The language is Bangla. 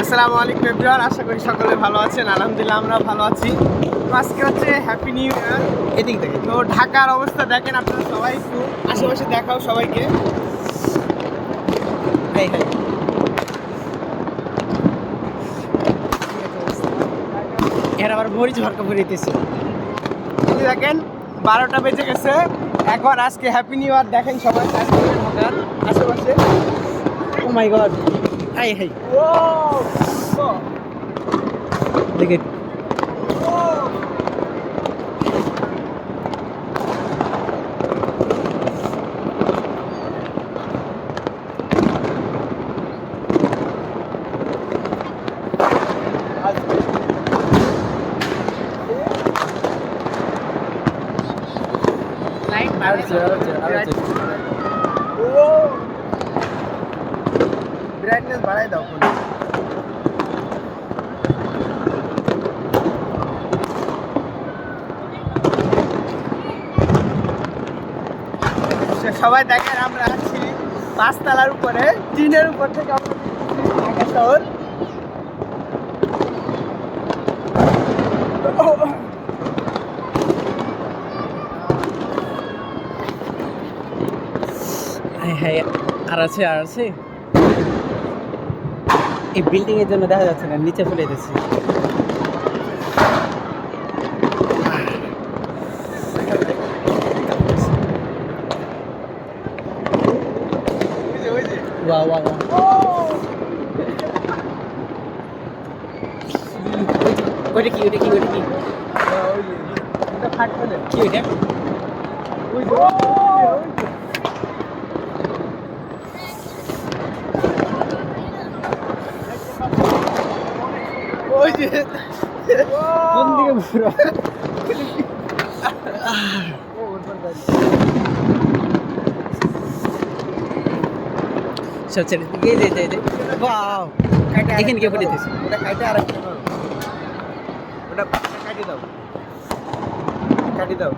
আসসালামু আলাইকুম এভরিওয়ান, আশা করি সকলে ভালো আছেন। আলহামদুলিল্লাহ আমরা ভালো আছি। তো আজকে হচ্ছে হ্যাপি নিউ ইয়ার। এদিক থেকে তো ঢাকার অবস্থা দেখেন আপনারা সবাই, একটু আশেপাশে দেখাও সবাইকে। হাই হাই এর আবার মরিচ ভরকা ভরিতেছে। এই দেখেন 12টা বেজে গেছে এখন। আজকে হ্যাপি নিউ ইয়ার দেখেন সবাই ঢাকার আশেপাশে। ও মাই গড, হাই হাই দেখে ব্রাইটনেস বাড়াই দাও ফোন। সবাই দেখেন আমরা আছি 5 তলার উপরে, টিনের উপর থেকে আমরা ঢাকা শহর। হাই হাই আর আছে এই বিল্ডিং এর জন্য দেখা যাচ্ছে না, নিচে ফেলে দিচ্ছি। ওয়া ওয়া ওইটা কি কি ওইটা ওই যে কোন দিকে পুরো সব ছেড়ে দিয়ে দে ওয়াও এখানে কে ফেলেছিস? ওটা কাটে আর ওটা কাটি দাও।